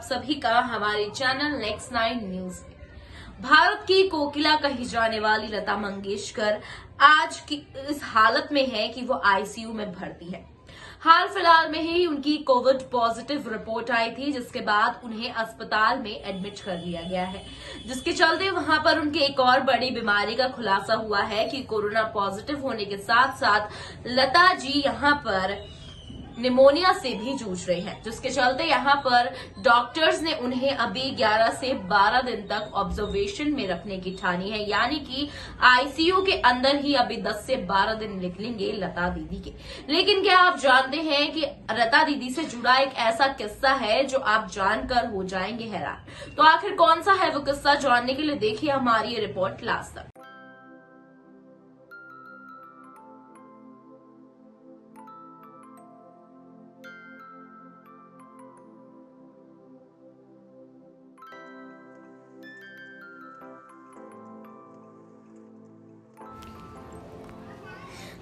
आप सभी का हमारे चैनल नेक्स्ट 9 न्यूज में। भारत की कोकिला कही जाने वाली लता मंगेशकर आज की इस हालत में है कि वो आईसीयू में भर्ती है। हाल फिलहाल में ही उनकी कोविड पॉजिटिव रिपोर्ट आई थी, जिसके बाद उन्हें अस्पताल में एडमिट कर लिया गया है, जिसके चलते वहां पर उनके एक और बड़ी बीमारी का खुलासा हुआ है कि कोरोना पॉजिटिव होने के साथ साथ लता जी यहां पर निमोनिया से भी जूझ रहे हैं, जिसके चलते यहां पर डॉक्टर्स ने उन्हें अभी 11 से 12 दिन तक ऑब्जर्वेशन में रखने की ठानी है, यानी कि आईसीयू के अंदर ही अभी 10 से 12 दिन निकलेंगे लता दीदी के। लेकिन क्या आप जानते हैं कि लता दीदी से जुड़ा एक ऐसा किस्सा है जो आप जानकर हो जाएंगे हैरान। तो आखिर कौन सा है वो किस्सा, जानने के लिए देखिए हमारी ये रिपोर्ट लास्ट तक।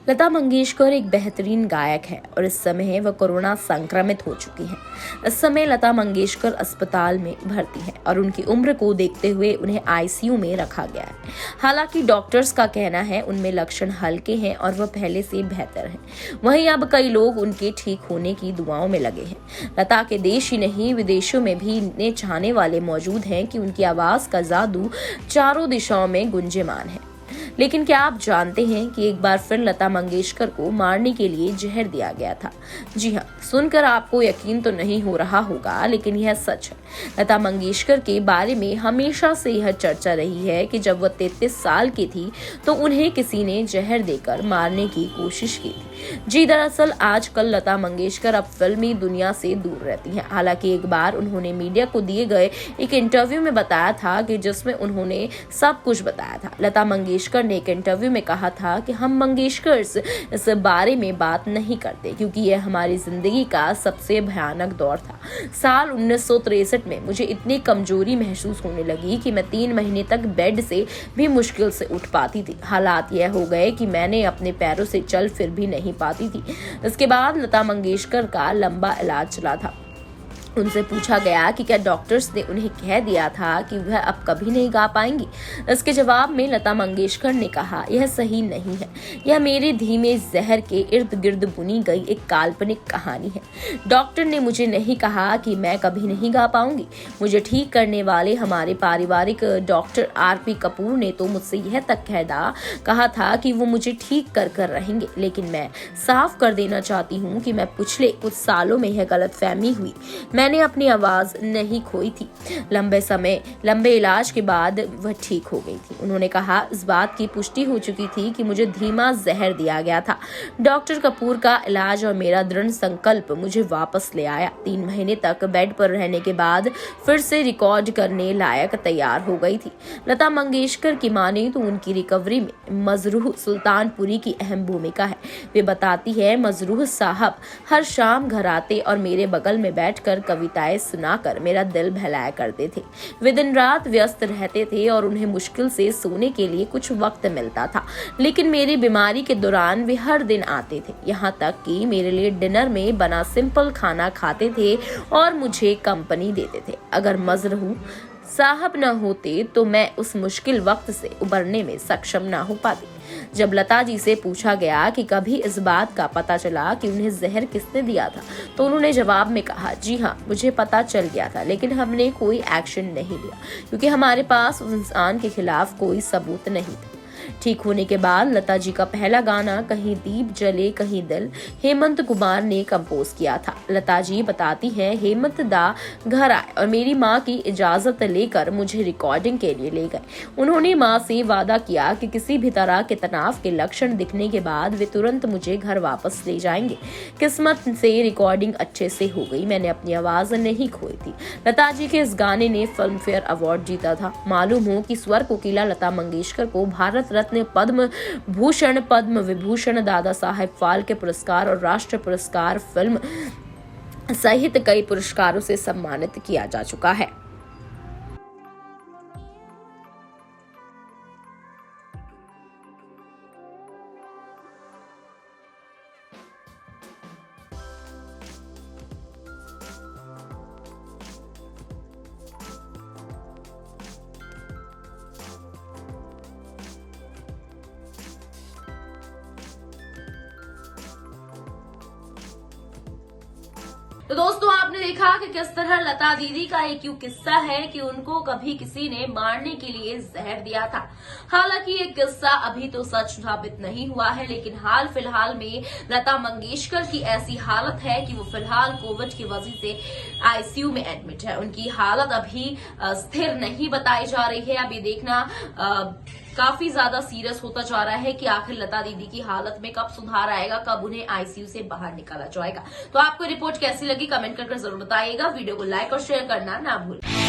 लता मंगेशकर एक बेहतरीन गायक है और इस समय वह कोरोना संक्रमित हो चुकी हैं। इस समय लता मंगेशकर अस्पताल में भर्ती है और उनकी उम्र को देखते हुए उन्हें आईसीयू में रखा गया है। हालांकि डॉक्टर्स का कहना है उनमें लक्षण हल्के हैं और वह पहले से बेहतर है। वहीं अब कई लोग उनके ठीक होने की दुआओं में लगे हैं। लता के देश ही नहीं विदेशों में भी इतने चाहने वाले मौजूद हैं कि उनकी आवाज का जादू चारों दिशाओं में गुंजयमान है। लेकिन क्या आप जानते हैं कि एक बार फिर लता मंगेशकर को मारने के लिए जहर दिया गया था? जी हाँ, सुनकर आपको यकीन तो नहीं हो रहा होगा, लेकिन यह सच है। लता मंगेशकर के बारे में हमेशा से यह चर्चा रही है कि जब वह 33 साल की थी तो उन्हें किसी ने जहर देकर मारने की कोशिश की थी। जी दरअसल आजकल लता मंगेशकर अब फिल्मी दुनिया से दूर रहती हैं। हालांकि एक बार उन्होंने मीडिया को दिए गए एक इंटरव्यू में बताया था कि जिसमें उन्होंने सब कुछ बताया था। लता मंगेशकर ने एक इंटरव्यू में कहा था कि हम मंगेशकर्स इस बारे में बात नहीं करते क्योंकि यह हमारी जिंदगी का सबसे भयानक दौर था। साल 1963 में मुझे इतनी कमजोरी महसूस होने लगी कि मैं 3 महीने तक बेड से भी मुश्किल से उठ पाती थी। हालात यह हो गए कि मैंने अपने पैरों से चल फिर भी नहीं पाती थी। इसके बाद लता मंगेशकर का लंबा इलाज चला था। उनसे पूछा गया कि क्या डॉक्टर्स ने उन्हें कह दिया था कि वह अब कभी नहीं गा पाएंगी। इसके जवाब में लता मंगेशकर ने कहा, यह सही नहीं है। यह मेरे धीमे जहर के इर्द गिर्द बुनी गई एक काल्पनिक कहानी है। डॉक्टर ने मुझे नहीं कहा कि मैं कभी नहीं गा पाऊंगी। मुझे ठीक करने वाले हमारे पारिवारिक डॉक्टर आरपी कपूर ने तो मुझसे यह तक कहा था कि वो मुझे ठीक कर रहेंगे। लेकिन मैं साफ कर देना चाहती हूँ कि मैं पिछले कुछ सालों में यह गलतफहमी हुई। मैंने अपनी आवाज नहीं खोई थी। लंबे इलाज के बाद वह ठीक हो गई थी। उन्होंने कहा, इस बात की पुष्टि हो चुकी थी कि मुझे धीमा जहर दिया गया था। डॉक्टर कपूर का इलाज और मेरा दृढ़ संकल्प मुझे वापस ले आया। 3 महीने तक बेड पर रहने के बाद फिर से रिकॉर्ड करने लायक तैयार हो गई थी। लता मंगेशकर की माने तो उनकी रिकवरी में मजरूह सुल्तानपुरी की अहम भूमिका है। वे बताती है, मजरूह साहब हर शाम घर आते और मेरे बगल में बैठकर कविताएं सुनाकर मेरा दिल बहलाया करते थे। वे दिन रात व्यस्त रहते थे और उन्हें मुश्किल से सोने के लिए कुछ वक्त मिलता था, लेकिन मेरी बीमारी के दौरान वे हर दिन आते थे। यहाँ तक कि मेरे लिए डिनर में बना सिंपल खाना खाते थे और मुझे कंपनी देते थे। अगर मजरूह साहब न होते तो मैं उस मुश्किल वक्त से उबरने में सक्षम न हो पाती। जब लता जी से पूछा गया कि कभी इस बात का पता चला कि उन्हें जहर किसने दिया था, तो उन्होंने जवाब में कहा, जी हाँ, मुझे पता चल गया था, लेकिन हमने कोई एक्शन नहीं लिया क्योंकि हमारे पास उस इंसान के खिलाफ कोई सबूत नहीं था। ठीक होने के बाद लता जी का पहला गाना कहीं दीप जले कहीं दिल हेमंत कुमार ने कंपोज किया था। लता जी बताती हैं, हेमंत दा घर आए और मेरी माँ की इजाजत लेकर मुझे रिकॉर्डिंग के लिए ले गए। उन्होंने माँ से वादा किया कि किसी भी तरह के तनाव के लक्षण दिखने के बाद वे तुरंत मुझे घर वापस ले जाएंगे। किस्मत से रिकॉर्डिंग अच्छे से हो गई। मैंने अपनी आवाज नहीं खोई थी। लता जी के इस गाने ने फिल्म फेयर अवार्ड जीता था। मालूम हो कि स्वर कोकिला लता मंगेशकर को भारत रत्न, पद्म भूषण, पद्म विभूषण, दादा साहेब फाल्के पुरस्कार और राष्ट्रीय पुरस्कार फिल्म सहित कई पुरस्कारों से सम्मानित किया जा चुका है। तो दोस्तों आपने देखा कि किस तरह लता दीदी का एक यूं किस्सा है कि उनको कभी किसी ने मारने के लिए जहर दिया था। हालांकि ये किस्सा अभी तो सच साबित नहीं हुआ है, लेकिन हाल फिलहाल में लता मंगेशकर की ऐसी हालत है कि वो फिलहाल कोविड की वजह से आईसीयू में एडमिट है। उनकी हालत अभी स्थिर नहीं बताई जा रही है। अब ये देखना काफी ज्यादा सीरियस होता जा रहा है कि आखिर लता दीदी की हालत में कब सुधार आएगा, कब उन्हें आईसीयू से बाहर निकाला जाएगा। तो आपको रिपोर्ट कैसी लगी कमेंट करके जरूर बताइएगा। वीडियो को लाइक और शेयर करना ना भूलें।